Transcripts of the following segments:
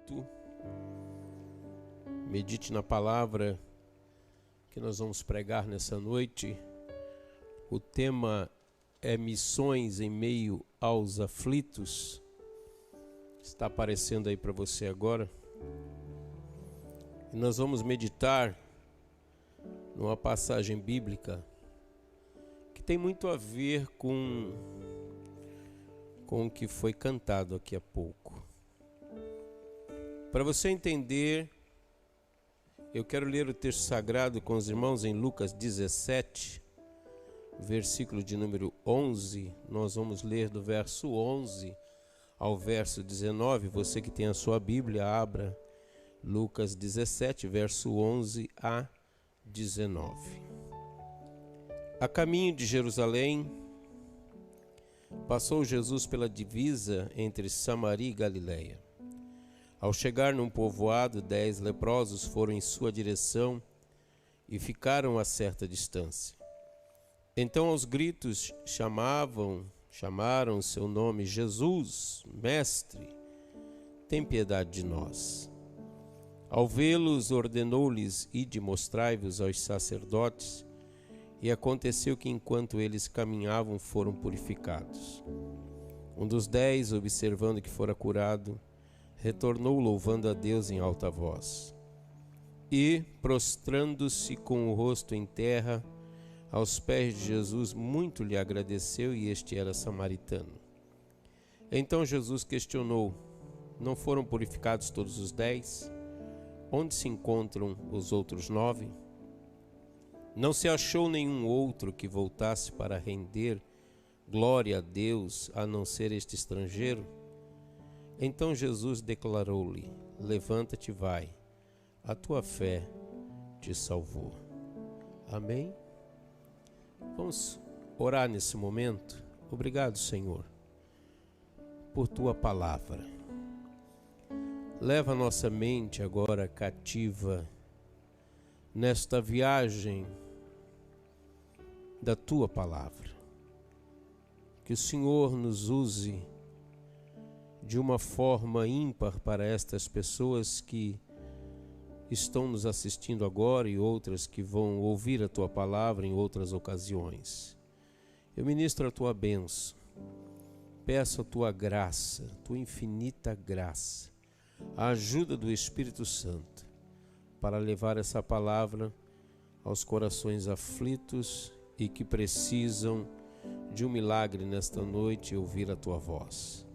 culto, medite na palavra que nós vamos pregar nessa noite. O tema é missões em meio aos aflitos. Está aparecendo aí para você agora. E nós vamos meditar numa passagem bíblica que tem muito a ver com o que foi cantado aqui há pouco. Para você entender, eu quero ler o texto sagrado com os irmãos em Lucas 17, versículo de número 11. Nós vamos ler do verso 11 ao verso 19. Você que tem a sua Bíblia, abra Lucas 17, verso 11 a 19. A caminho de Jerusalém, passou Jesus pela divisa entre Samaria e Galileia. Ao chegar num povoado, 10 leprosos foram em sua direção e ficaram a certa distância. Então aos gritos chamaram seu nome: Jesus, Mestre, tem piedade de nós. Ao vê-los, ordenou-lhes: ide, mostrai-vos aos sacerdotes. E aconteceu que enquanto eles caminhavam, foram purificados. Um dos 10, observando que fora curado, retornou louvando a Deus em alta voz. E, prostrando-se com o rosto em terra, aos pés de Jesus, muito lhe agradeceu, e este era samaritano. Então Jesus questionou: não foram purificados todos os 10? Onde se encontram os outros 9? Não se achou nenhum outro que voltasse para render glória a Deus, a não ser este estrangeiro? Então Jesus declarou-lhe: levanta-te e vai, a tua fé te salvou. Amém? Vamos orar nesse momento. Obrigado, Senhor, por tua palavra. Leva a nossa mente agora cativa nesta viagem da tua palavra. Que o Senhor nos use de uma forma ímpar para estas pessoas que estão nos assistindo agora e outras que vão ouvir a tua palavra em outras ocasiões. Eu ministro a tua bênção, peço a tua graça, tua infinita graça, a ajuda do Espírito Santo para levar essa palavra aos corações aflitos e que precisam de um milagre nesta noite e ouvir a tua voz.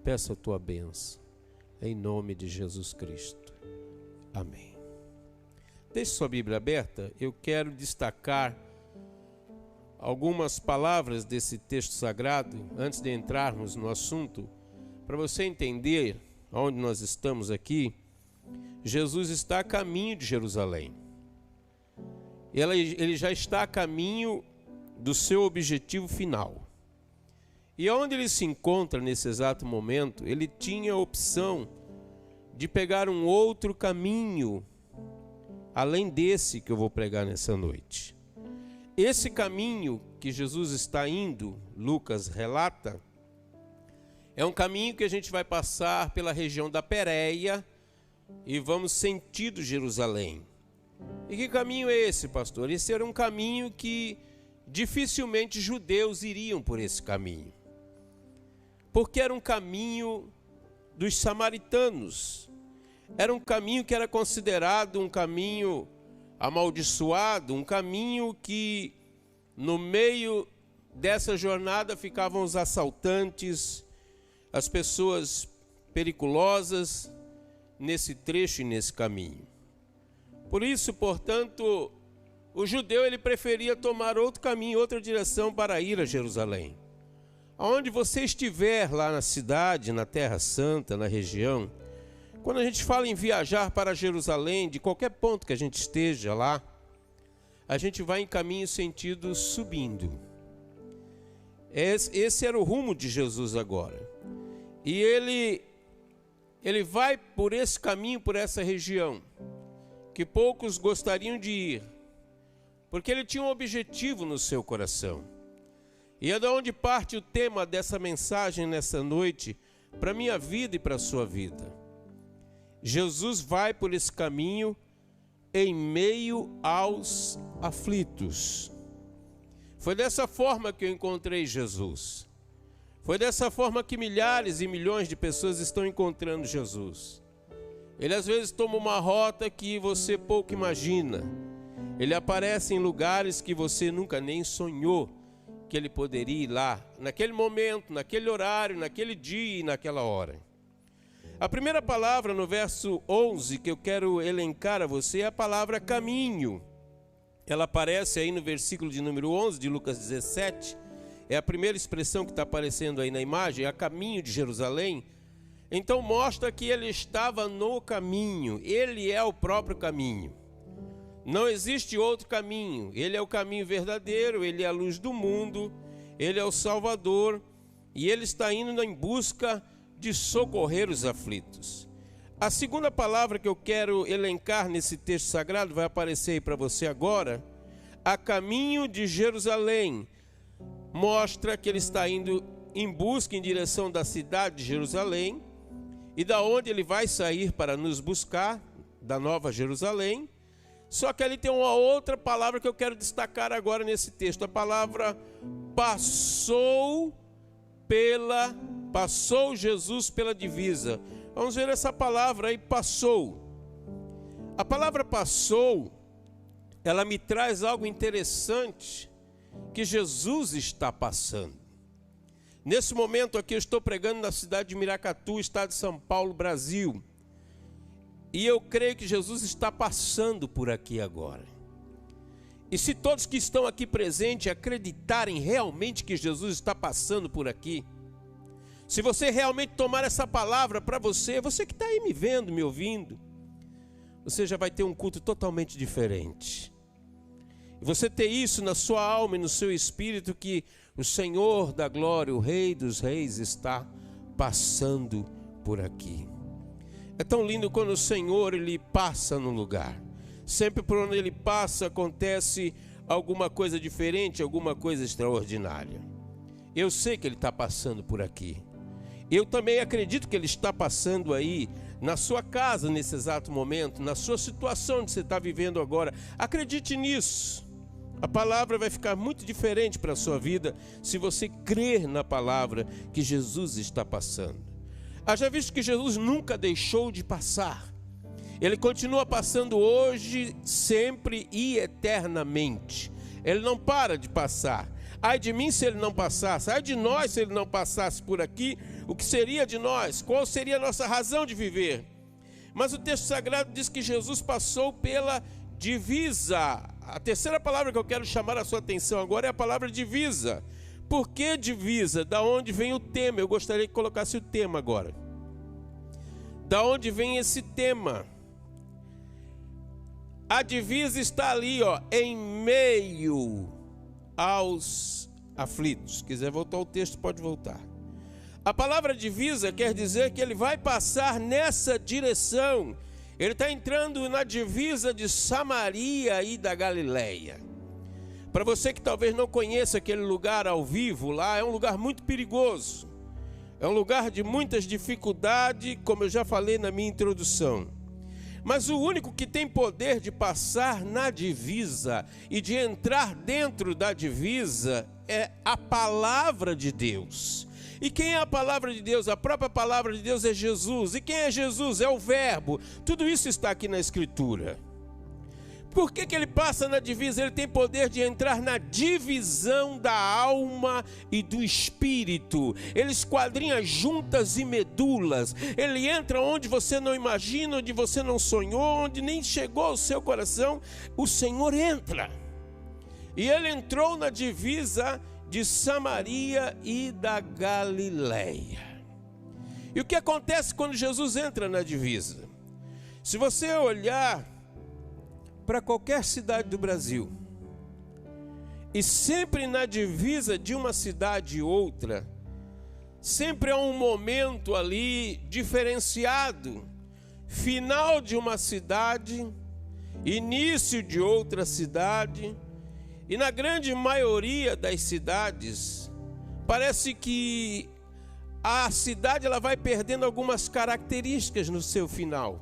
Peço a tua bênção, em nome de Jesus Cristo. Amém. Deixe sua Bíblia aberta. Eu quero destacar algumas palavras desse texto sagrado antes de entrarmos no assunto, para você entender onde nós estamos aqui. Jesus está a caminho de Jerusalém. Ele já está a caminho do seu objetivo final. E onde ele se encontra nesse exato momento, ele tinha a opção de pegar um outro caminho, além desse que eu vou pregar nessa noite. Esse caminho que Jesus está indo, Lucas relata, é um caminho que a gente vai passar pela região da Pérea e vamos sentido Jerusalém. E que caminho é esse, pastor? Esse era um caminho que dificilmente judeus iriam por esse caminho, porque era um caminho dos samaritanos. Era um caminho que era considerado um caminho amaldiçoado, um caminho que no meio dessa jornada ficavam os assaltantes, as pessoas periculosas nesse trecho e nesse caminho. Por isso, portanto, o judeu ele preferia tomar outro caminho, outra direção para ir a Jerusalém. Aonde você estiver lá na cidade, na Terra Santa, na região, quando a gente fala em viajar para Jerusalém, de qualquer ponto que a gente esteja lá, a gente vai em caminho sentido subindo. Esse era o rumo de Jesus agora. E ele vai por esse caminho, por essa região, que poucos gostariam de ir, porque ele tinha um objetivo no seu coração. E é de onde parte o tema dessa mensagem nessa noite, para a minha vida e para a sua vida. Jesus vai por esse caminho em meio aos aflitos. Foi dessa forma que eu encontrei Jesus. Foi dessa forma que milhares e milhões de pessoas estão encontrando Jesus. Ele às vezes toma uma rota que você pouco imagina. Ele aparece em lugares que você nunca nem sonhou que ele poderia ir lá, naquele momento, naquele horário, naquele dia e naquela hora. A primeira palavra no verso 11 que eu quero elencar a você é a palavra caminho. Ela aparece aí no versículo de número 11 de Lucas 17. É a primeira expressão que está aparecendo aí na imagem, a caminho de Jerusalém. Então mostra que ele estava no caminho, ele é o próprio caminho. Não existe outro caminho, ele é o caminho verdadeiro, ele é a luz do mundo, ele é o Salvador e ele está indo em busca de socorrer os aflitos. A segunda palavra que eu quero elencar nesse texto sagrado vai aparecer aí para você agora. A caminho de Jerusalém. Mostra que ele está indo em busca, em direção da cidade de Jerusalém. E da onde ele vai sair para nos buscar, da Nova Jerusalém. Só que ali tem uma outra palavra que eu quero destacar agora nesse texto. A palavra passou Jesus pela divisa. Vamos ver essa palavra aí, passou. A palavra passou, ela me traz algo interessante que Jesus está passando. Nesse momento aqui eu estou pregando na cidade de Miracatu, estado de São Paulo, Brasil. E eu creio que Jesus está passando por aqui agora. E se todos que estão aqui presentes acreditarem realmente que Jesus está passando por aqui, se você realmente tomar essa palavra para você, você que está aí me vendo, me ouvindo, você já vai ter um culto totalmente diferente. E você ter isso na sua alma e no seu espírito, que o Senhor da glória, o Rei dos reis, está passando por aqui. É tão lindo quando o Senhor, ele passa no lugar. Sempre por onde ele passa acontece alguma coisa diferente, alguma coisa extraordinária. Eu sei que ele está passando por aqui. Eu também acredito que ele está passando aí na sua casa nesse exato momento, na sua situação que você está vivendo agora. Acredite nisso. A palavra vai ficar muito diferente para a sua vida se você crer na palavra que Jesus está passando. Haja visto que Jesus nunca deixou de passar. Ele continua passando hoje, sempre e eternamente. Ele não para de passar. Ai de mim se ele não passasse, ai de nós se ele não passasse por aqui, o que seria de nós? Qual seria a nossa razão de viver? Mas o texto sagrado diz que Jesus passou pela divisa. A terceira palavra que eu quero chamar a sua atenção agora é a palavra divisa. Por que divisa? Da onde vem o tema? Eu gostaria que colocasse o tema agora. Da onde vem esse tema? A divisa está ali, ó, em meio aos aflitos. Se quiser voltar ao texto, pode voltar. A palavra divisa quer dizer que ele vai passar nessa direção. Ele está entrando na divisa de Samaria e da Galileia. Para você que talvez não conheça aquele lugar ao vivo, lá é um lugar muito perigoso. É um lugar de muitas dificuldades, como eu já falei na minha introdução. Mas o único que tem poder de passar na divisa e de entrar dentro da divisa é a palavra de Deus. E quem é a palavra de Deus? A própria palavra de Deus é Jesus. E quem é Jesus? É o Verbo. Tudo isso está aqui na Escritura. Por que ele passa na divisa? Ele tem poder de entrar na divisão da alma e do espírito. Ele esquadrinha juntas e medulas. Ele entra onde você não imagina, onde você não sonhou, onde nem chegou ao seu coração. O Senhor entra. E ele entrou na divisa de Samaria e da Galileia. E o que acontece quando Jesus entra na divisa? Se você olhar para qualquer cidade do Brasil, e sempre na divisa de uma cidade e outra, sempre há um momento ali diferenciado, final de uma cidade, início de outra cidade, e na grande maioria das cidades, parece que a cidade ela vai perdendo algumas características no seu final.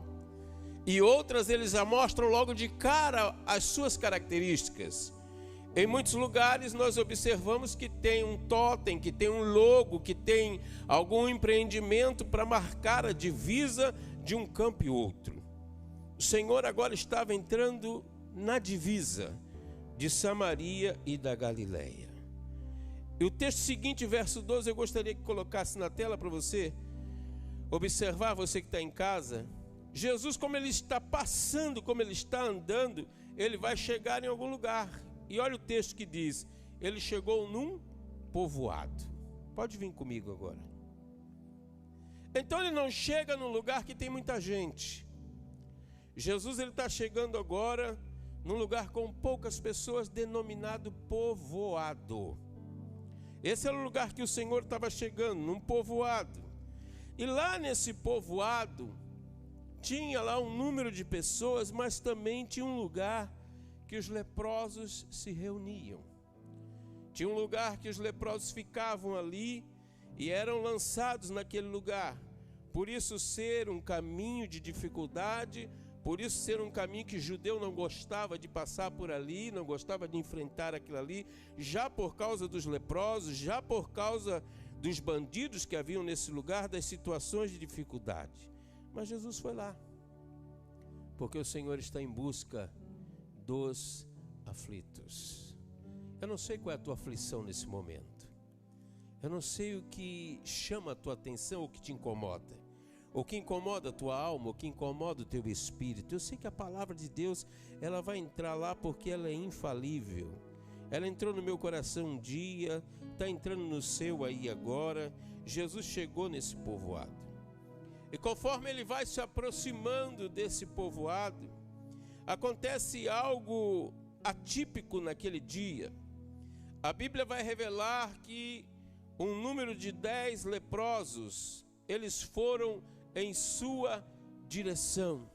e outras eles já mostram logo de cara as suas características. Em muitos lugares nós observamos que tem um tótem, que tem um logo, que tem algum empreendimento para marcar a divisa de um campo e outro. O Senhor agora estava entrando na divisa de Samaria e da Galileia. E o texto seguinte, verso 12, eu gostaria que colocasse na tela para você observar, você que está em casa. Jesus, como ele está passando, como ele está andando, ele vai chegar em algum lugar. E olha o texto que diz, ele chegou num povoado. Pode vir comigo agora. Então ele não chega num lugar que tem muita gente. Jesus ele está chegando agora num lugar com poucas pessoas, denominado povoado. Esse era o lugar que o Senhor estava chegando, num povoado. E lá nesse povoado, tinha lá um número de pessoas, mas também tinha um lugar que os leprosos se reuniam. Tinha um lugar que os leprosos ficavam ali e eram lançados naquele lugar. Por isso ser um caminho de dificuldade, por isso ser um caminho que o judeu não gostava de passar por ali, não gostava de enfrentar aquilo ali, já por causa dos leprosos, já por causa dos bandidos que haviam nesse lugar, das situações de dificuldade. Mas Jesus foi lá, porque o Senhor está em busca dos aflitos. Eu não sei qual é a tua aflição nesse momento. Eu não sei o que chama a tua atenção, o que te incomoda. O que incomoda a tua alma, o que incomoda o teu espírito. Eu sei que a palavra de Deus, ela vai entrar lá porque ela é infalível. Ela entrou no meu coração um dia, está entrando no seu aí agora. Jesus chegou nesse povoado. E conforme ele vai se aproximando desse povoado, acontece algo atípico naquele dia. A Bíblia vai revelar que um número de 10 leprosos, eles foram em sua direção.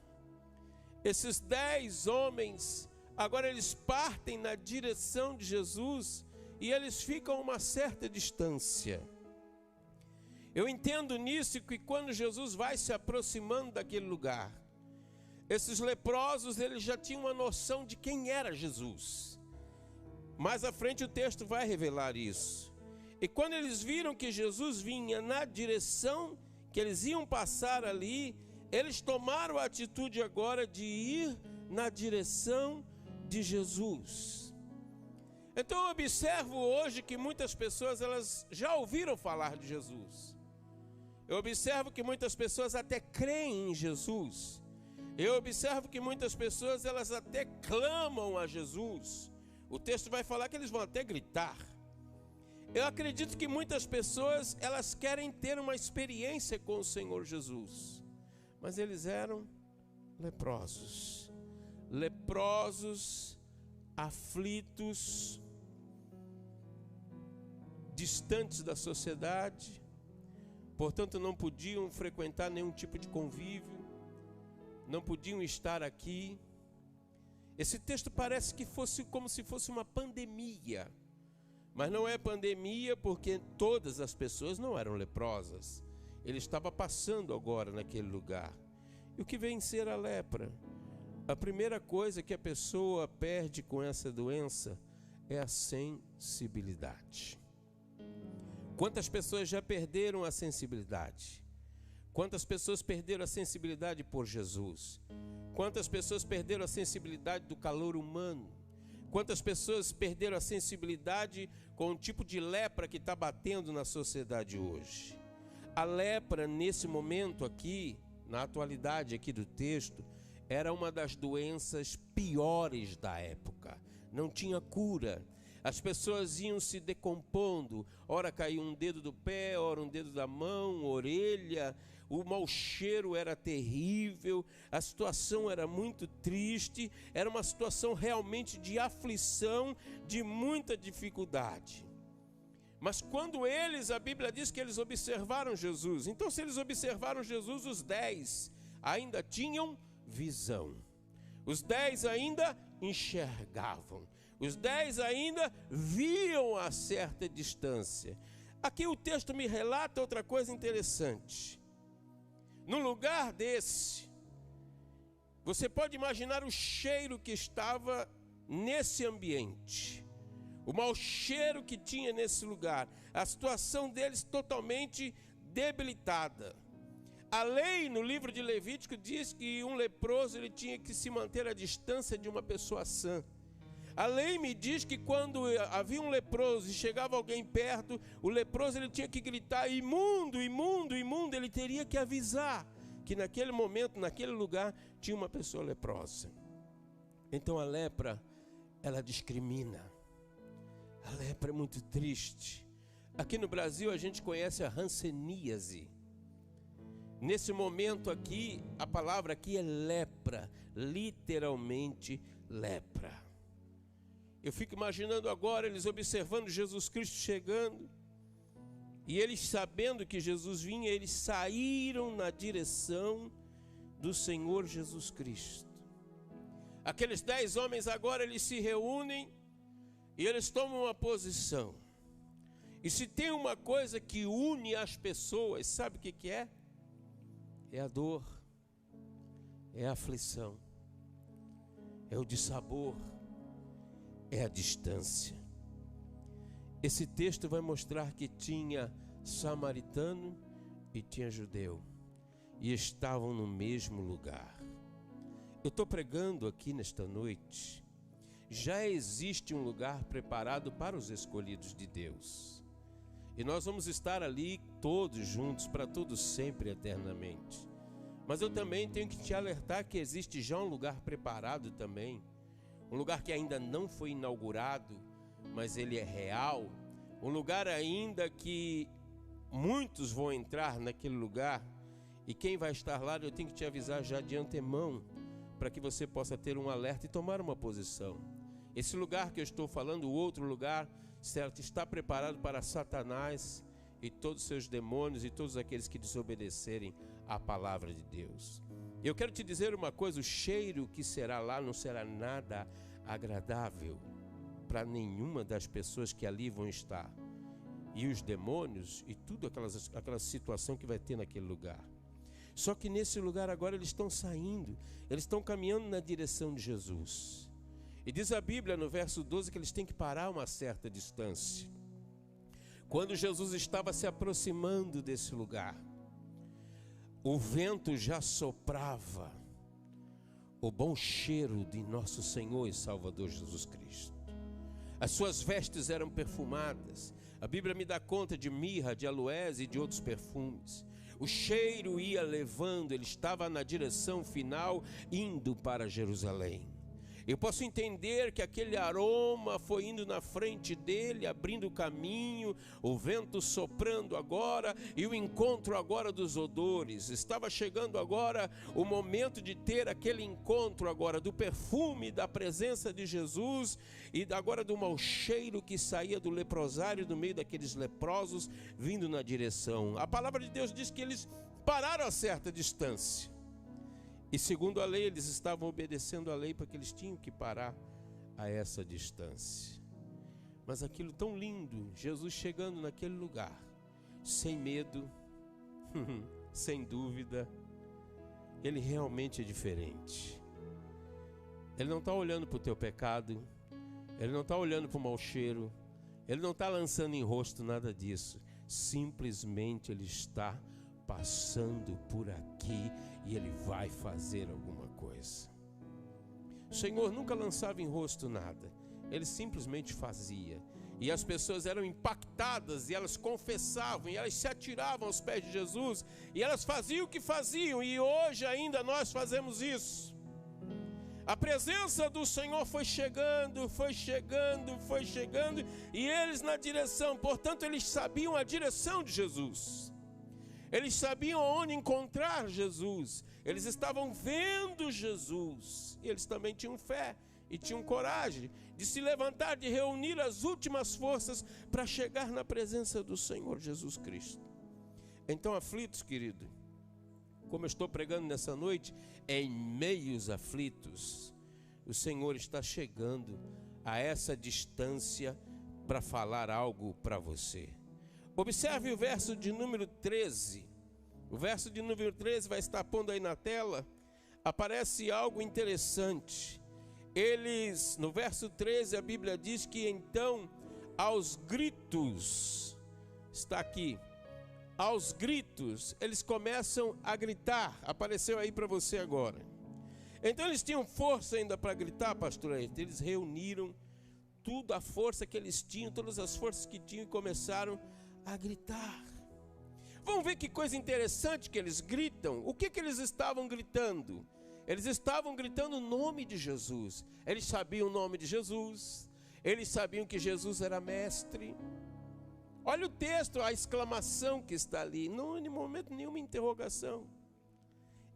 Esses 10 homens, agora eles partem na direção de Jesus e eles ficam a uma certa distância. Eu entendo nisso que quando Jesus vai se aproximando daquele lugar, esses leprosos, eles já tinham uma noção de quem era Jesus. Mais à frente o texto vai revelar isso. E quando eles viram que Jesus vinha na direção que eles iam passar ali, eles tomaram a atitude agora de ir na direção de Jesus. Então eu observo hoje que muitas pessoas, elas já ouviram falar de Jesus. Eu observo que muitas pessoas até creem em Jesus. Eu observo que muitas pessoas, elas até clamam a Jesus. O texto vai falar que eles vão até gritar. Eu acredito que muitas pessoas, elas querem ter uma experiência com o Senhor Jesus. Mas eles eram leprosos. Leprosos, aflitos, distantes da sociedade. Portanto, não podiam frequentar nenhum tipo de convívio. Não podiam estar aqui. Esse texto parece que fosse como se fosse uma pandemia. Mas não é pandemia porque todas as pessoas não eram leprosas. Ele estava passando agora naquele lugar. E o que vem ser a lepra? A primeira coisa que a pessoa perde com essa doença é a sensibilidade. Quantas pessoas já perderam a sensibilidade? Quantas pessoas perderam a sensibilidade por Jesus? Quantas pessoas perderam a sensibilidade do calor humano? Quantas pessoas perderam a sensibilidade com o tipo de lepra que está batendo na sociedade hoje? A lepra, nesse momento aqui, na atualidade aqui do texto, era uma das doenças piores da época. Não tinha cura. As pessoas iam se decompondo. Ora caía um dedo do pé, ora um dedo da mão, orelha. O mau cheiro era terrível, a situação era muito triste, era uma situação realmente de aflição, de muita dificuldade. Mas quando eles, a Bíblia diz que eles observaram Jesus. Então se eles observaram Jesus, os 10 ainda tinham visão. Os 10 ainda enxergavam. Os 10 ainda viam a certa distância. Aqui o texto me relata outra coisa interessante. No lugar desse, Você pode imaginar o cheiro que estava nesse ambiente, o mau cheiro que tinha nesse lugar, a situação deles totalmente debilitada. A lei no livro de Levítico diz que um leproso ele tinha que se manter à distância de uma pessoa sã. A lei me diz que quando havia um leproso e chegava alguém perto, o leproso ele tinha que gritar: imundo, imundo, imundo. Ele teria que avisar que naquele momento, naquele lugar, tinha uma pessoa leprosa. Então a lepra, ela discrimina. A lepra é muito triste. Aqui no Brasil a gente conhece a hanseníase. Nesse momento aqui, a palavra aqui é lepra, literalmente lepra. Eu fico imaginando agora eles observando Jesus Cristo chegando, e eles sabendo que Jesus vinha, eles saíram na direção do Senhor Jesus Cristo. Aqueles 10 homens agora eles se reúnem e eles tomam uma posição. E se tem uma coisa que une as pessoas, sabe o que é? É a dor, é a aflição, é o dissabor, é a distância. Esse texto vai mostrar que tinha samaritano e tinha judeu, e estavam no mesmo lugar. Eu estou pregando aqui nesta noite. Já existe um lugar preparado para os escolhidos de Deus, e nós vamos estar ali todos juntos, para todos sempre, eternamente. Mas eu também tenho que te alertar que existe já um lugar preparado também, um lugar que ainda não foi inaugurado, mas ele é real, um lugar ainda que muitos vão entrar naquele lugar, e quem vai estar lá eu tenho que te avisar já de antemão, para que você possa ter um alerta e tomar uma posição. Esse lugar que eu estou falando, o outro lugar, certo, está preparado para Satanás e todos os seus demônios e todos aqueles que desobedecerem à palavra de Deus. Eu quero te dizer uma coisa: o cheiro que será lá não será nada agradável para nenhuma das pessoas que ali vão estar, e os demônios e tudo aquela situação que vai ter naquele lugar. Só que nesse lugar agora eles estão saindo, eles estão caminhando na direção de Jesus. E diz a Bíblia no verso 12 que eles têm que parar a uma certa distância. Quando Jesus estava se aproximando desse lugar, o vento já soprava o bom cheiro de nosso Senhor e Salvador Jesus Cristo. As suas vestes eram perfumadas. A Bíblia me dá conta de mirra, de aloés e de outros perfumes. O cheiro ia levando, ele estava na direção final, indo para Jerusalém. Eu posso entender que aquele aroma foi indo na frente dele, abrindo o caminho, o vento soprando agora, e o encontro agora dos odores. Estava chegando agora o momento de ter aquele encontro agora do perfume da presença de Jesus, e agora do mau cheiro que saía do leprosário, do meio daqueles leprosos, vindo na direção. A palavra de Deus diz que eles pararam a certa distância. E segundo a lei, eles estavam obedecendo a lei, porque eles tinham que parar a essa distância. Mas aquilo tão lindo, Jesus chegando naquele lugar, sem medo, sem dúvida, ele realmente é diferente. Ele não está olhando para o teu pecado, ele não está olhando para o mau cheiro, ele não está lançando em rosto nada disso. Simplesmente ele está passando por aqui e ele vai fazer alguma coisa. O Senhor nunca lançava em rosto nada, ele simplesmente fazia, e as pessoas eram impactadas, e elas confessavam, e elas se atiravam aos pés de Jesus, e elas faziam o que faziam, e hoje ainda nós fazemos isso. A presença do Senhor foi chegando, e eles na direção, portanto eles sabiam a direção de Jesus. Eles sabiam onde encontrar Jesus, eles estavam vendo Jesus, e eles também tinham fé e tinham coragem de se levantar, de reunir as últimas forças para chegar na presença do Senhor Jesus Cristo. Então, aflitos, querido, como eu estou pregando nessa noite, em meios aflitos, o Senhor está chegando a essa distância para falar algo para você. Observe o verso de número 13. O verso de número 13 vai estar pondo aí na tela. aparece algo interessante. Eles, no verso 13, a Bíblia diz que então, aos gritos, está aqui, aos gritos, eles começam a gritar. Apareceu aí para você agora. Então eles tinham força ainda para gritar, pastor Ayrton. Eles reuniram tudo, a força que eles tinham, todas as forças que tinham, e começaram a gritar. Vamos ver que coisa interessante que eles gritam. O que eles estavam gritando? Eles estavam gritando o nome de Jesus. Eles sabiam o nome de Jesus. Eles sabiam que Jesus era mestre. Olha o texto, a exclamação que está ali. Não em momento nenhuma interrogação.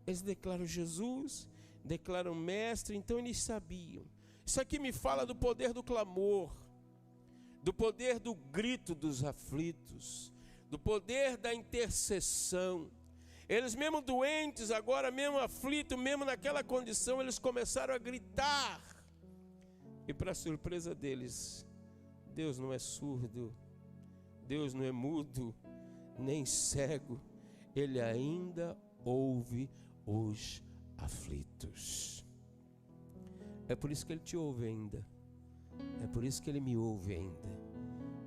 Eles declaram Jesus, declaram mestre, então eles sabiam. Isso aqui me fala do poder do clamor, do poder do grito dos aflitos, do poder da intercessão. Eles mesmo doentes, agora mesmo aflitos, mesmo naquela condição, eles começaram a gritar. E para surpresa deles, Deus não é surdo, Deus não é mudo, nem cego. Ele ainda ouve os aflitos. É por isso que Ele te ouve ainda. É por isso que Ele me ouve ainda.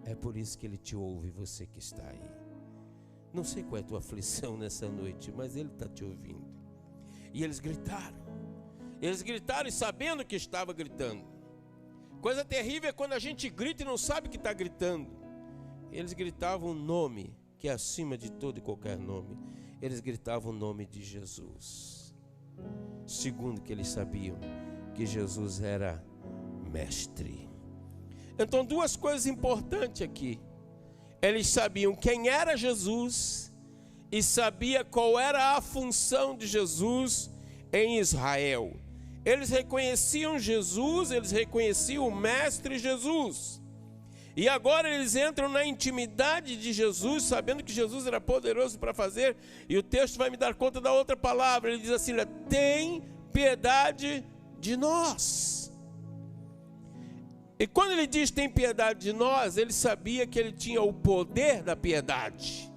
É por isso que Ele te ouve, você que está aí. Não sei qual é a tua aflição nessa noite, mas Ele está te ouvindo. E eles gritaram. Eles gritaram e sabendo que estava gritando. Coisa terrível é quando a gente grita e não sabe que está gritando. Eles gritavam o nome, que é acima de todo e qualquer nome. Eles gritavam o nome de Jesus. Segundo que eles sabiam que Jesus era mestre. Então, duas coisas importantes aqui. Eles sabiam quem era Jesus e sabia qual era a função de Jesus em Israel. Eles reconheciam Jesus, eles reconheciam o mestre Jesus. E agora eles entram na intimidade de Jesus, sabendo que Jesus era poderoso para fazer. E o texto vai me dar conta da outra palavra. Ele diz assim: tem piedade de nós. E quando ele diz tem piedade de nós, ele sabia que ele tinha o poder da piedade.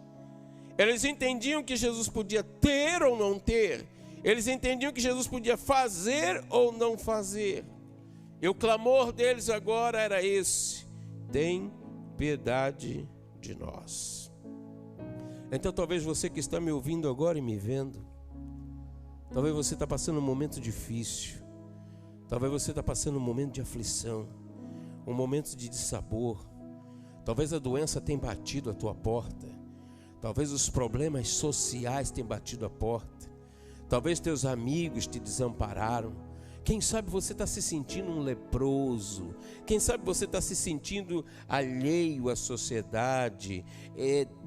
Eles entendiam que Jesus podia ter ou não ter. Eles entendiam que Jesus podia fazer ou não fazer. E o clamor deles agora era esse: tem piedade de nós. Então talvez você que está me ouvindo agora e me vendo, talvez você está passando um momento difícil. Talvez você está passando um momento de aflição, um momento de dissabor. Talvez a doença tenha batido a tua porta. Talvez os problemas sociais tenham batido a porta. Talvez teus amigos te desampararam. Quem sabe você está se sentindo um leproso. Quem sabe você está se sentindo alheio à sociedade,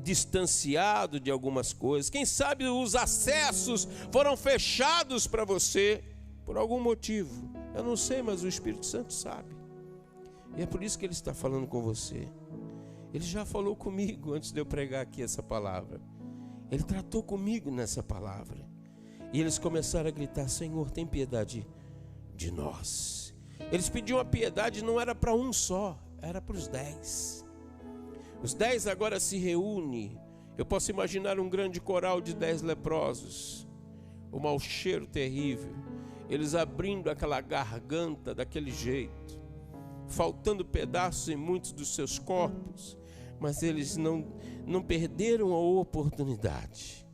distanciado de algumas coisas. Quem sabe os acessos foram fechados para você por algum motivo. Eu não sei, mas o Espírito Santo sabe. E é por isso que Ele está falando com você. Ele já falou comigo antes de eu pregar aqui essa palavra. Ele tratou comigo nessa palavra. E eles começaram a gritar: Senhor, tem piedade de nós. Eles pediam a piedade, não era para um só, era para os 10. Os 10 agora se reúnem. Eu posso imaginar um grande coral de 10 leprosos, o mau cheiro terrível, eles abrindo aquela garganta daquele jeito, faltando pedaços em muitos dos seus corpos, mas eles não perderam a oportunidade.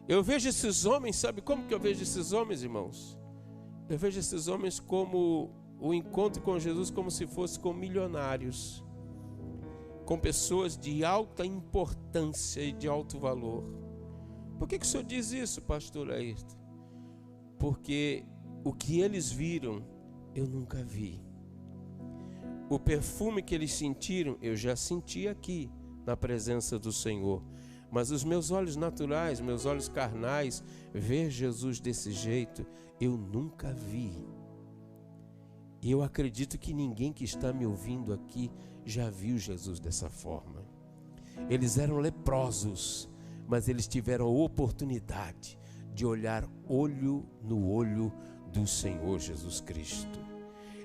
Eu vejo esses homens, sabe como que eu vejo esses homens, irmãos? Eu vejo esses homens como o encontro com Jesus, como se fosse com milionários, com pessoas de alta importância e de alto valor. Por que o senhor diz isso, pastor Ayrton? Porque o que eles viram, eu nunca vi. O perfume que eles sentiram, eu já senti aqui, na presença do Senhor. Mas os meus olhos naturais, meus olhos carnais, ver Jesus desse jeito, eu nunca vi. E eu acredito que ninguém que está me ouvindo aqui já viu Jesus dessa forma. Eles eram leprosos, mas eles tiveram a oportunidade de olhar olho no olho do Senhor Jesus Cristo.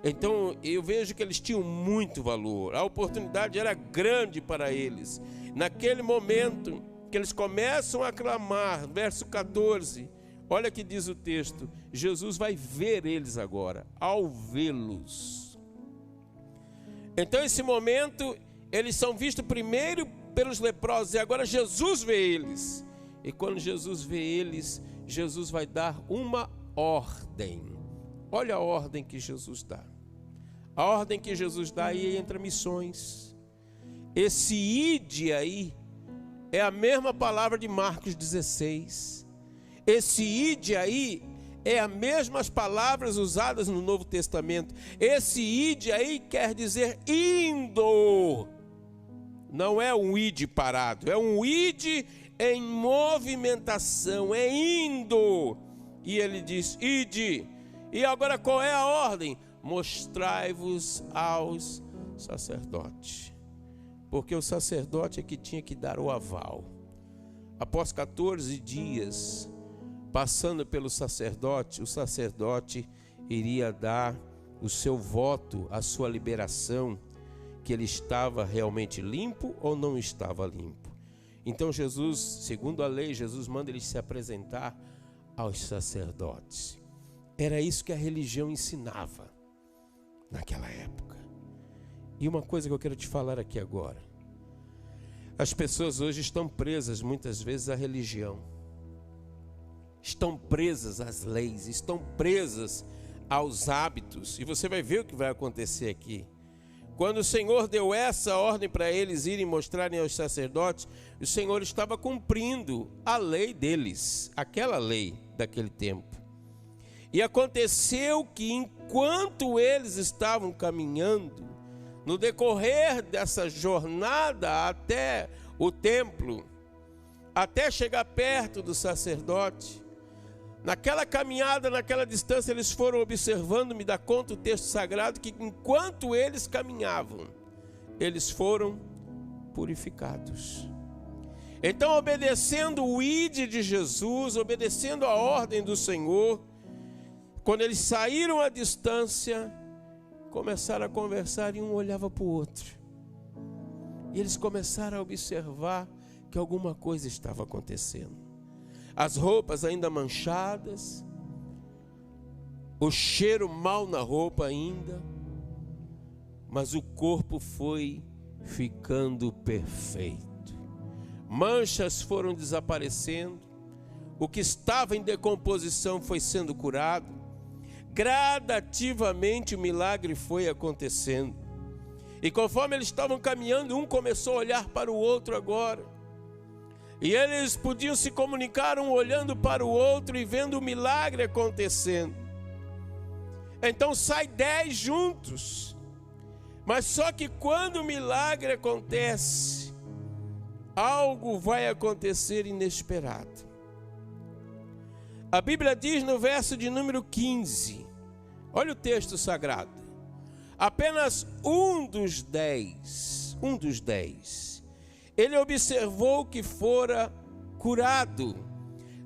Então eu vejo que eles tinham muito valor, a oportunidade era grande para eles. Naquele momento que eles começam a clamar, verso 14, Olha que diz o texto: Jesus vai ver eles agora. Ao vê-los, então esse momento eles são vistos primeiro pelos leprosos, e agora Jesus vê eles. E quando Jesus vê eles, Jesus vai dar uma ordem. Olha a ordem que Jesus dá. A ordem que Jesus dá aí entra missões. Esse ide aí é a mesma palavra de Marcos 16. Esse ide aí é as mesmas palavras usadas no Novo Testamento. Esse ide aí quer dizer indo. Não é um ide parado, é um ide em movimentação, é indo. E ele diz: ide. E agora qual é a ordem? Mostrai-vos aos sacerdotes. Porque o sacerdote é que tinha que dar o aval. Após 14 dias, passando pelo sacerdote, o sacerdote iria dar o seu voto, a sua liberação, que ele estava realmente limpo ou não estava limpo. Então Jesus, segundo a lei, Jesus manda ele se apresentar aos sacerdotes. Era isso que a religião ensinava naquela época. E uma coisa que eu quero te falar aqui agora: as pessoas hoje estão presas muitas vezes à religião, estão presas às leis, estão presas aos hábitos. E você vai ver o que vai acontecer aqui. Quando o Senhor deu essa ordem para eles irem mostrarem aos sacerdotes, o Senhor estava cumprindo a lei deles, aquela lei daquele tempo. E aconteceu que enquanto eles estavam caminhando, no decorrer dessa jornada até o templo, até chegar perto do sacerdote, naquela caminhada, naquela distância, eles foram observando, me dá conta o texto sagrado, que enquanto eles caminhavam, eles foram purificados. Então, obedecendo o ide de Jesus, obedecendo a ordem do Senhor, quando eles saíram à distância, começaram a conversar e um olhava para o outro. E eles começaram a observar que alguma coisa estava acontecendo. As roupas ainda manchadas, o cheiro mal na roupa ainda, mas o corpo foi ficando perfeito. Manchas foram desaparecendo, o que estava em decomposição foi sendo curado. Gradativamente o milagre foi acontecendo. E conforme eles estavam caminhando, um começou a olhar para o outro agora. E eles podiam se comunicar um olhando para o outro e vendo o milagre acontecendo. Então sai 10 juntos. Mas só que quando o milagre acontece, algo vai acontecer inesperado. A Bíblia diz no verso de número 15, olha o texto sagrado: apenas um dos 10, ele observou que fora curado.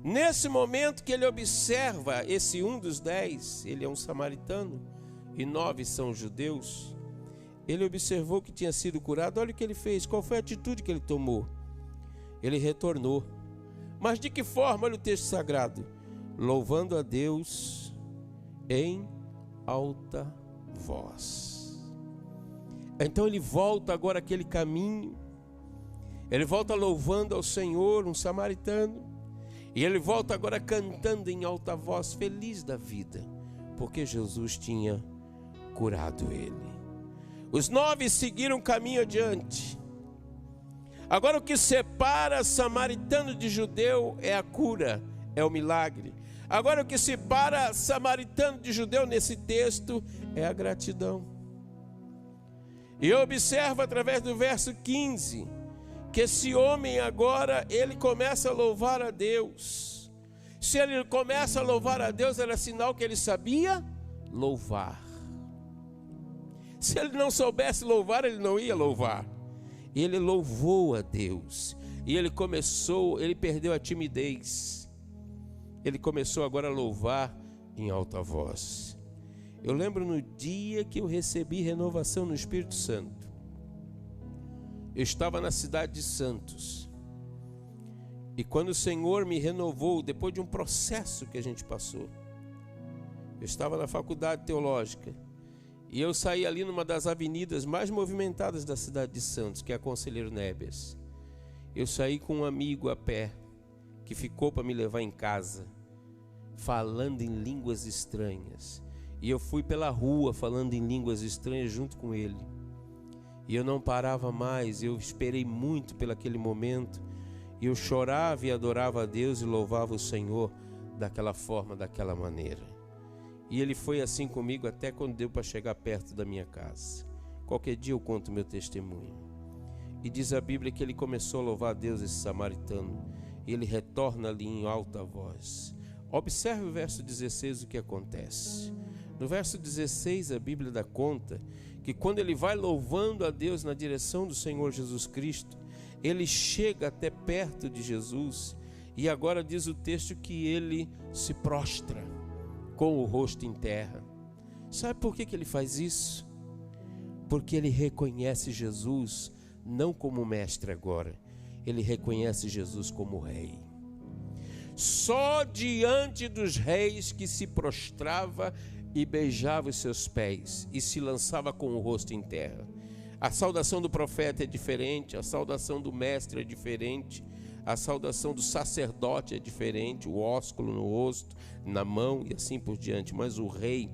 Nesse momento que ele observa esse um dos 10, ele é um samaritano e 9 são judeus. Ele observou que tinha sido curado. Olha o que ele fez, qual foi a atitude que ele tomou? Ele retornou. Mas de que forma? Olha o texto sagrado: louvando a Deus em alta voz. Então ele volta agora aquele caminho, ele volta louvando ao Senhor, um samaritano, e ele volta agora cantando em alta voz, feliz da vida, porque Jesus tinha curado ele. Os 9 seguiram o caminho adiante. Agora o que separa samaritano de judeu é a cura, é o milagre. Agora o que separa samaritano de judeu nesse texto é a gratidão. E eu observo através do verso 15, que esse homem agora, ele começa a louvar a Deus. Se ele começa a louvar a Deus, era sinal que ele sabia louvar. Se ele não soubesse louvar, ele não ia louvar. E ele louvou a Deus. E ele perdeu a timidez. Ele começou agora a louvar em alta voz. Eu lembro no dia que eu recebi renovação no Espírito Santo. Eu estava na cidade de Santos. E quando o Senhor me renovou, depois de um processo que a gente passou, eu estava na faculdade teológica, e eu saí ali numa das avenidas mais movimentadas da cidade de Santos, que é a Conselheiro Neves. Eu saí com um amigo a pé, que ficou para me levar em casa, falando em línguas estranhas. E eu fui pela rua falando em línguas estranhas junto com ele. E eu não parava mais, eu esperei muito por aquele momento. E eu chorava e adorava a Deus e louvava o Senhor daquela forma, daquela maneira. E ele foi assim comigo até quando deu para chegar perto da minha casa. Qualquer dia eu conto meu testemunho. E diz a Bíblia que ele começou a louvar a Deus, esse samaritano. E ele retorna ali em alta voz. Observe o verso 16, o que acontece. No verso 16, a Bíblia dá conta que quando ele vai louvando a Deus na direção do Senhor Jesus Cristo, ele chega até perto de Jesus, e agora diz o texto que ele se prostra com o rosto em terra. Sabe por que ele faz isso? Porque ele reconhece Jesus não como mestre agora, ele reconhece Jesus como rei. Só diante dos reis que se prostrava e beijava os seus pés e se lançava com o rosto em terra. A saudação do profeta é diferente, a saudação do mestre é diferente, a saudação do sacerdote é diferente, o ósculo no rosto, na mão e assim por diante. Mas o rei,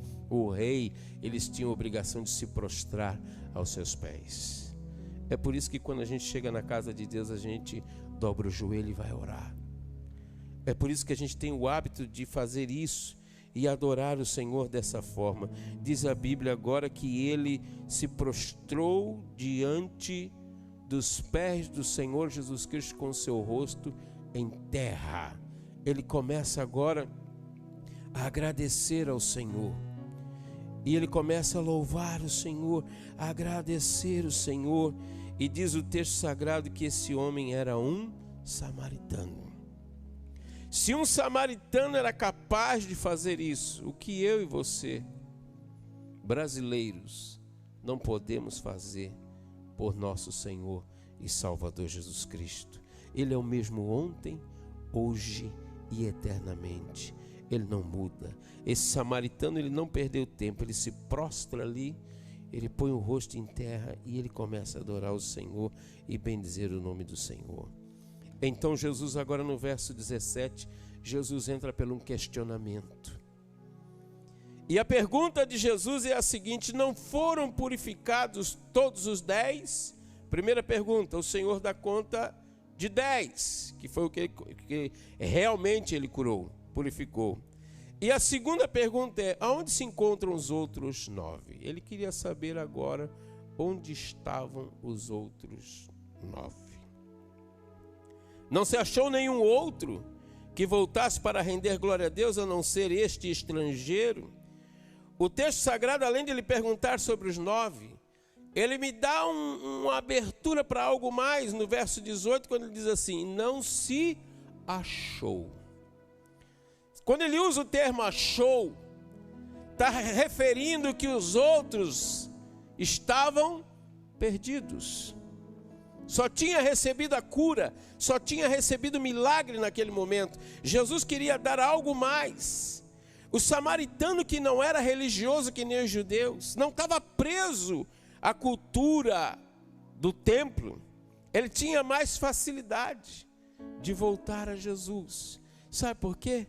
eles tinham a obrigação de se prostrar aos seus pés. É por isso que quando a gente chega na casa de Deus, a gente dobra o joelho e vai orar. É por isso que a gente tem o hábito de fazer isso e adorar o Senhor dessa forma. Diz a Bíblia agora que ele se prostrou diante dos pés do Senhor Jesus Cristo com o seu rosto em terra. Ele começa agora a agradecer ao Senhor. E ele começa a louvar o Senhor, a agradecer o Senhor. E diz o texto sagrado que esse homem era um samaritano. Se um samaritano era capaz de fazer isso, o que eu e você, brasileiros, não podemos fazer por nosso Senhor e Salvador Jesus Cristo? Ele é o mesmo ontem, hoje e eternamente. Ele não muda. Esse samaritano, ele não perdeu tempo, ele se prostra ali, ele põe o rosto em terra e ele começa a adorar o Senhor e bendizer o nome do Senhor. Então Jesus, agora no verso 17, Jesus entra pelo um questionamento. E a pergunta de Jesus é a seguinte: não foram purificados todos os 10? Primeira pergunta, o Senhor dá conta de 10, que foi o que realmente ele curou, purificou. E a segunda pergunta é: aonde se encontram os outros 9? Ele queria saber agora onde estavam os outros 9. Não se achou nenhum outro que voltasse para render glória a Deus, a não ser este estrangeiro? O texto sagrado, além de ele perguntar sobre os 9, ele me dá uma abertura para algo mais no verso 18, quando ele diz assim: não se achou. Quando ele usa o termo achou, está referindo que os outros estavam perdidos. Só tinha recebido a cura, só tinha recebido o milagre naquele momento. Jesus queria dar algo mais. O samaritano, que não era religioso que nem os judeus, não estava preso à cultura do templo, ele tinha mais facilidade de voltar a Jesus. Sabe por quê?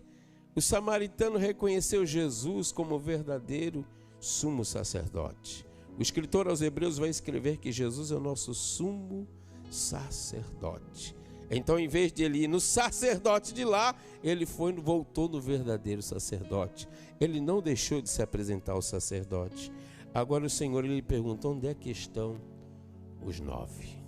O samaritano reconheceu Jesus como verdadeiro sumo sacerdote. O escritor aos Hebreus vai escrever que Jesus é o nosso sumo sacerdote. Então, em vez de ele ir no sacerdote de lá, ele voltou no verdadeiro sacerdote. Ele não deixou de se apresentar ao sacerdote. Agora o Senhor lhe pergunta: onde é que estão os 9?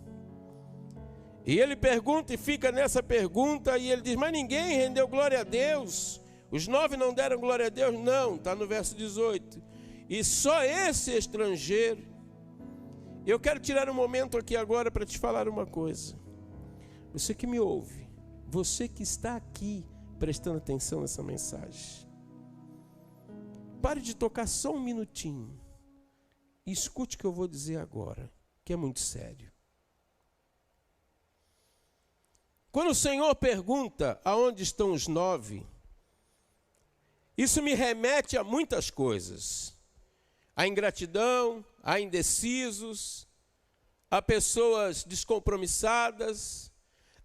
E ele pergunta e fica nessa pergunta, e ele diz: mas ninguém rendeu glória a Deus? Os 9 não deram glória a Deus? Não, está no verso 18. E só esse estrangeiro. Eu quero tirar um momento aqui agora para te falar uma coisa. Você que me ouve, você que está aqui prestando atenção nessa mensagem, pare de tocar só um minutinho e escute o que eu vou dizer agora, que é muito sério. Quando o Senhor pergunta aonde estão os 9, isso me remete a muitas coisas. A ingratidão, a indecisos, a pessoas descompromissadas,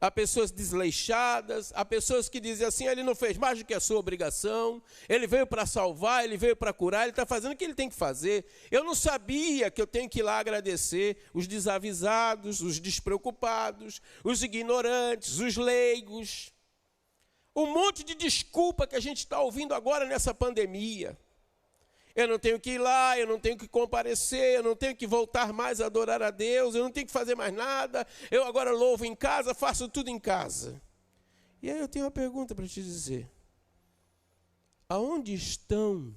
a pessoas desleixadas, a pessoas que dizem assim, ele não fez mais do que a sua obrigação, ele veio para salvar, ele veio para curar, ele está fazendo o que ele tem que fazer. Eu não sabia que eu tenho que ir lá agradecer os desavisados, os despreocupados, os ignorantes, os leigos. Um monte de desculpa que a gente está ouvindo agora nessa pandemia. Eu não tenho que ir lá, eu não tenho que comparecer, eu não tenho que voltar mais a adorar a Deus, eu não tenho que fazer mais nada, eu agora louvo em casa, faço tudo em casa. E aí eu tenho uma pergunta para te dizer. Aonde estão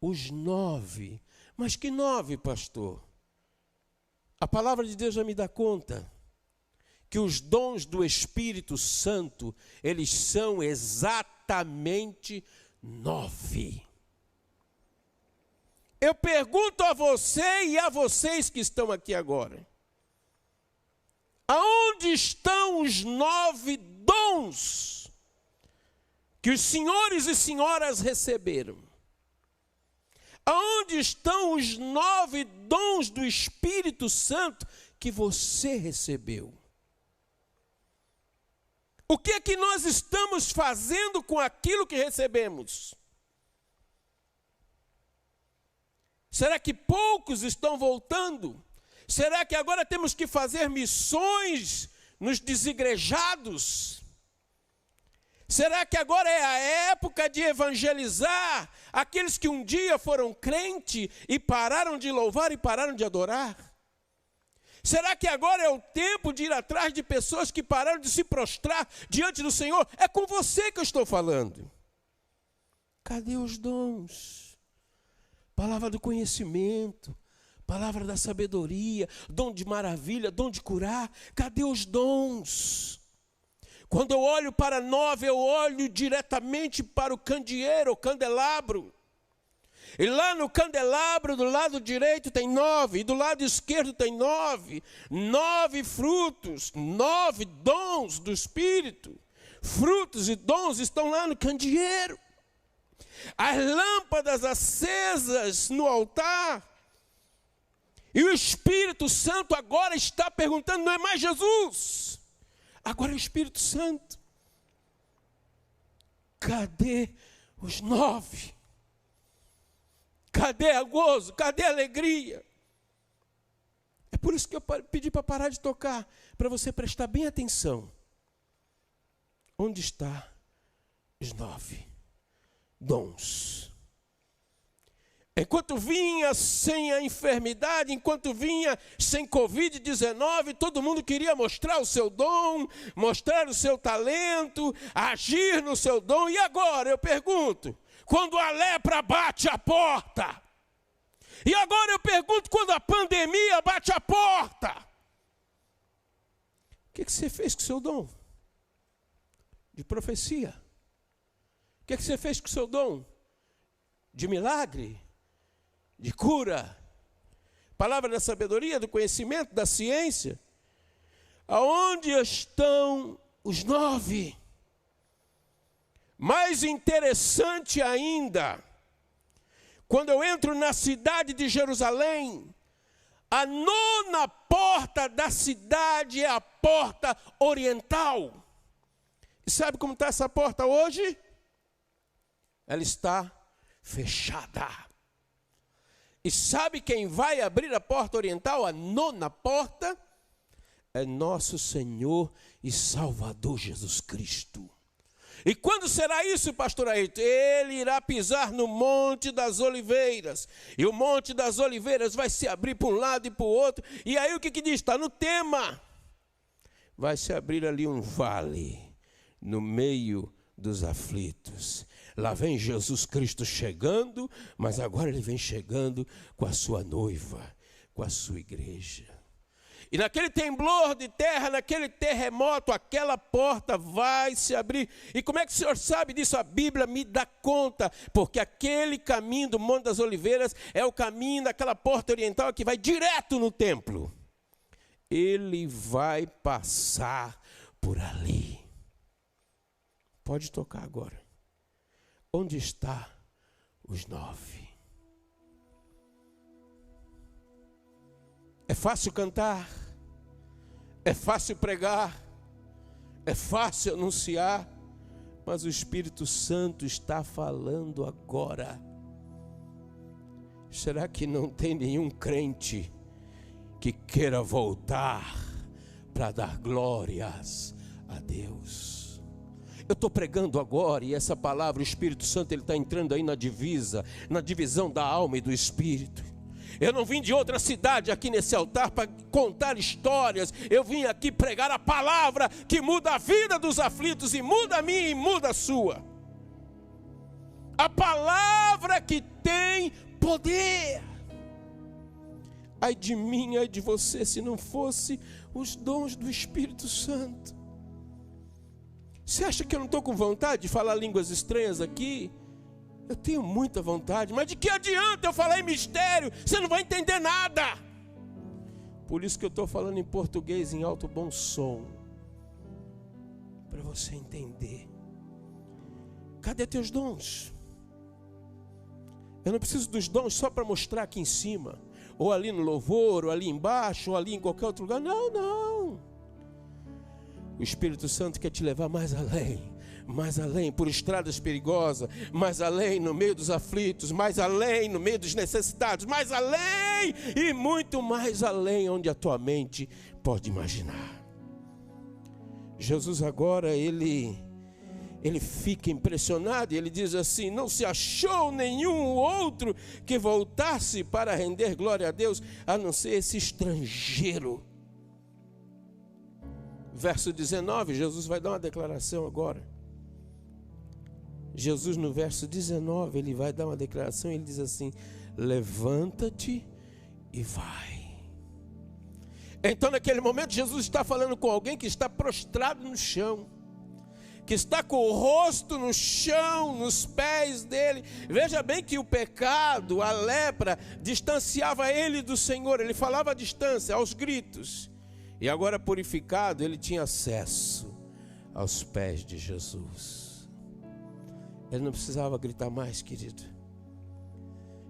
os 9? Mas que 9, pastor? A palavra de Deus já me dá conta que os dons do Espírito Santo, eles são exatamente 9. Eu pergunto a você e a vocês que estão aqui agora, aonde estão os 9 dons que os senhores e senhoras receberam? Aonde estão os 9 dons do Espírito Santo que você recebeu? O que é que nós estamos fazendo com aquilo que recebemos? Será que poucos estão voltando? Será que agora temos que fazer missões nos desigrejados? Será que agora é a época de evangelizar aqueles que um dia foram crente e pararam de louvar e pararam de adorar? Será que agora é o tempo de ir atrás de pessoas que pararam de se prostrar diante do Senhor? É com você que eu estou falando. Cadê os dons? Palavra do conhecimento, palavra da sabedoria, dom de maravilha, dom de curar. Cadê os dons? Quando eu olho para 9, eu olho diretamente para o candeeiro, o candelabro. E lá no candelabro, do lado direito tem 9, e do lado esquerdo tem 9. 9 frutos, 9 dons do Espírito. Frutos e dons estão lá no candeeiro. As lâmpadas acesas no altar. E o Espírito Santo agora está perguntando, não é mais Jesus, agora é o Espírito Santo. Cadê os 9? Cadê a gozo? Cadê a alegria? É por isso que eu pedi para parar de tocar, para você prestar bem atenção. Onde está os 9 dons? Enquanto vinha sem a enfermidade, enquanto vinha sem Covid-19, todo mundo queria mostrar o seu dom, mostrar o seu talento, agir no seu dom. E agora, eu pergunto, quando a lepra bate a porta? E agora eu pergunto, quando a pandemia bate a porta? O que você fez com o seu dom de profecia? O que você fez com o seu dom de milagre, de cura, palavra da sabedoria, do conhecimento, da ciência? Aonde estão os 9? Mais interessante ainda, quando eu entro na cidade de Jerusalém, a 9ª porta da cidade é a porta oriental. E sabe como está essa porta hoje? Ela está fechada. E sabe quem vai abrir a porta oriental, a 9ª porta? É nosso Senhor e Salvador Jesus Cristo. E quando será isso, pastor Ayrton? Ele irá pisar no Monte das Oliveiras. E o Monte das Oliveiras vai se abrir para um lado e para o outro. E aí o que diz? Está no tema. Vai se abrir ali um vale no meio dos aflitos. Lá vem Jesus Cristo chegando, mas agora ele vem chegando com a sua noiva, com a sua igreja. E naquele temblor de terra, naquele terremoto, aquela porta vai se abrir. E como é que o senhor sabe disso? A Bíblia me dá conta, porque aquele caminho do Monte das Oliveiras é o caminho daquela porta oriental que vai direto no templo. Ele vai passar por ali. Pode tocar agora. Onde está os 9? É fácil cantar, é fácil pregar, é fácil anunciar, mas o Espírito Santo está falando agora. Será que não tem nenhum crente que queira voltar para dar glórias a Deus? Eu estou pregando agora e essa palavra, o Espírito Santo, ele está entrando aí na divisão da alma e do Espírito. Eu não vim de outra cidade aqui nesse altar para contar histórias. Eu vim aqui pregar a palavra que muda a vida dos aflitos e muda a minha e muda a sua. A palavra que tem poder. Ai de mim, ai de você, se não fosse os dons do Espírito Santo. Você acha que eu não estou com vontade de falar línguas estranhas aqui? Eu tenho muita vontade, mas de que adianta eu falar em mistério? Você não vai entender nada. Por isso que eu estou falando em português em alto bom som, para você entender. Cadê teus dons? Eu não preciso dos dons só para mostrar aqui em cima, ou ali no louvor, ou ali embaixo, ou ali em qualquer outro lugar. Não, não. O Espírito Santo quer te levar mais além, por estradas perigosas, mais além no meio dos aflitos, mais além no meio dos necessitados, mais além e muito mais além, onde a tua mente pode imaginar. Jesus agora, ele fica impressionado e ele diz assim: não se achou nenhum outro que voltasse para render glória a Deus, a não ser esse estrangeiro. Verso 19, Jesus vai dar uma declaração agora. Jesus no verso 19, ele vai dar uma declaração, ele diz assim: levanta-te e vai. Então naquele momento Jesus está falando com alguém que está prostrado no chão, que está com o rosto no chão, nos pés dele. Veja bem que o pecado, a lepra, distanciava ele do Senhor, ele falava à distância, aos gritos. E agora purificado, ele tinha acesso aos pés de Jesus. Ele não precisava gritar mais, querido.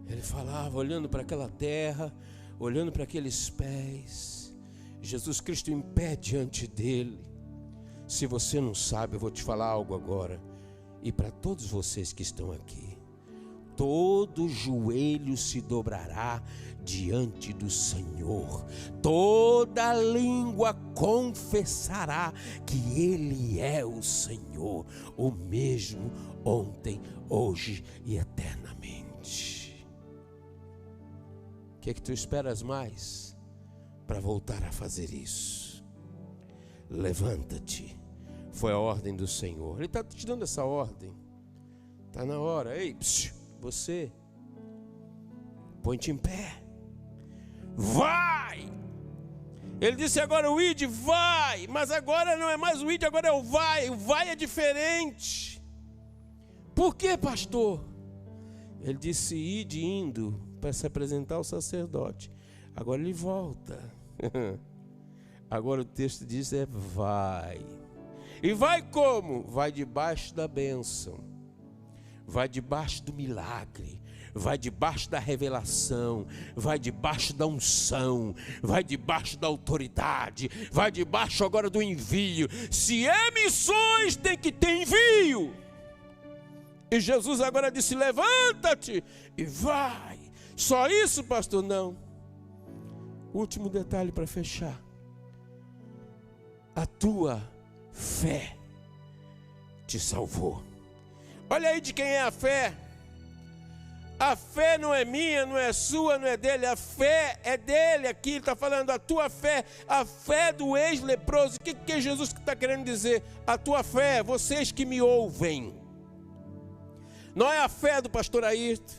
Ele falava olhando para aquela terra, olhando para aqueles pés. Jesus Cristo em pé diante dele. Se você não sabe, eu vou te falar algo agora. E para todos vocês que estão aqui, todo joelho se dobrará diante do Senhor, toda língua confessará que Ele é o Senhor, o mesmo ontem, hoje e eternamente. O que é que tu esperas mais para voltar a fazer isso? Levanta-te, foi a ordem do Senhor. Ele está te dando essa ordem, está na hora. Ei, você, põe-te em pé, vai. Ele disse agora o ide, vai, mas agora não é mais o ide, agora é o vai é diferente. Por que, pastor? Ele disse ide indo para se apresentar ao sacerdote, agora ele volta. Agora o texto diz vai. E vai como? Vai debaixo da bênção, vai debaixo do milagre, vai debaixo da revelação, vai debaixo da unção, vai debaixo da autoridade, vai debaixo agora do envio. Se é missões, tem que ter envio. E Jesus agora disse: levanta-te e vai. Só isso, pastor? Não. Último detalhe para fechar: a tua fé te salvou. Olha aí de quem é a fé. A fé não é minha, não é sua, não é dele. A fé é dele. Aqui ele está falando a tua fé, a fé do ex-leproso. O que Jesus está querendo dizer? A tua fé, vocês que me ouvem. Não é a fé do pastor Ayrton,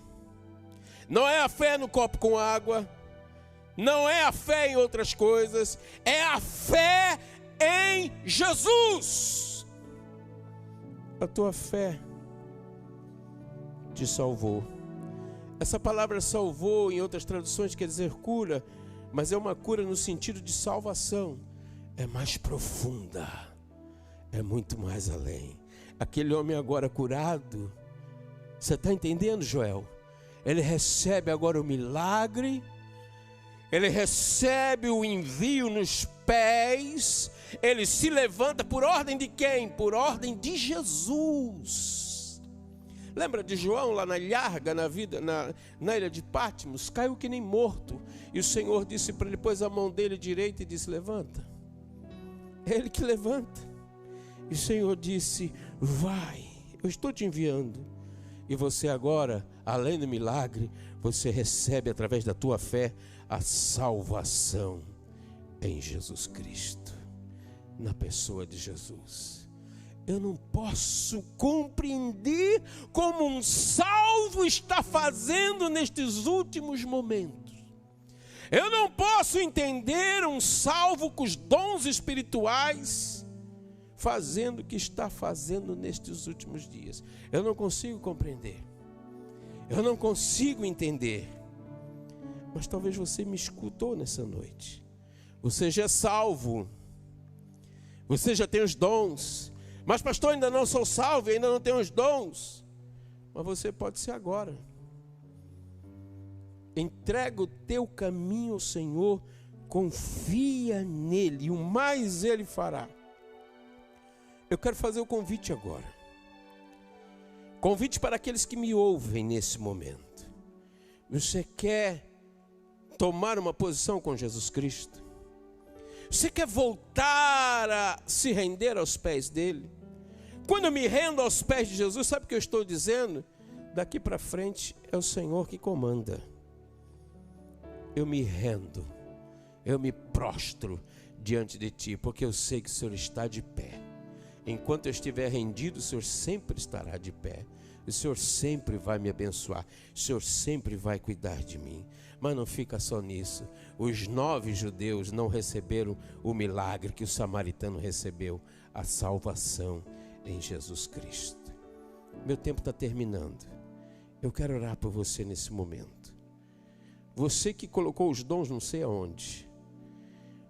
não é a fé no copo com água, não é a fé em outras coisas, é a fé em Jesus. A tua fé te salvou. Essa palavra salvou, em outras traduções, quer dizer cura, mas é uma cura no sentido de salvação. É mais profunda. é muito mais além. Aquele homem agora curado, você está entendendo, Joel? Ele recebe agora o milagre, ele recebe o envio nos pés, ele se levanta por ordem de quem? Por ordem de Jesus. Lembra de João lá na ilharga, na ilha de Patmos? Caiu que nem morto. E o Senhor disse para ele, pôs a mão dele direita e disse, levanta. É ele que levanta. E o Senhor disse, vai, eu estou te enviando. E você agora, além do milagre, você recebe através da tua fé a salvação em Jesus Cristo, na pessoa de Jesus. Eu não posso compreender como um salvo está fazendo nestes últimos momentos. Eu não posso entender um salvo com os dons espirituais fazendo o que está fazendo nestes últimos dias. Eu não consigo compreender. Eu não consigo entender. Mas talvez você me escutou nessa noite. Você já é salvo. Você já tem os dons. Mas pastor, ainda não sou salvo, ainda não tenho os dons. Mas você pode ser agora. Entrega o teu caminho ao Senhor, confia nele, e o mais ele fará. Eu quero fazer o convite agora. Convite para aqueles que me ouvem nesse momento. Você quer tomar uma posição com Jesus Cristo? Você quer voltar a se render aos pés dele? Quando eu me rendo aos pés de Jesus, sabe o que eu estou dizendo? Daqui para frente é o Senhor que comanda. Eu me rendo, eu me prostro diante de ti, porque eu sei que o Senhor está de pé. Enquanto eu estiver rendido, o Senhor sempre estará de pé. O Senhor sempre vai me abençoar. O Senhor sempre vai cuidar de mim. Mas não fica só nisso. Os 9 judeus não receberam o milagre que o samaritano recebeu, a salvação em Jesus Cristo. Meu tempo está terminando. Eu quero orar por você nesse momento. Você que colocou os dons não sei aonde.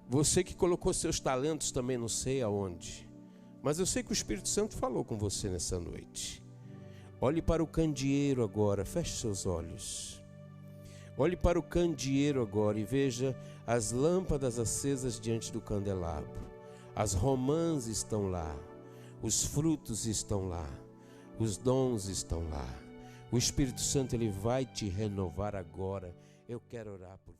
Você que colocou seus talentos também não sei aonde. Mas eu sei que o Espírito Santo falou com você nessa noite. Olhe para o candeeiro agora, feche seus olhos. Olhe para o candeeiro agora e veja as lâmpadas acesas diante do candelabro. As romãs estão lá, os frutos estão lá, os dons estão lá. O Espírito Santo ele vai te renovar agora. Eu quero orar por você.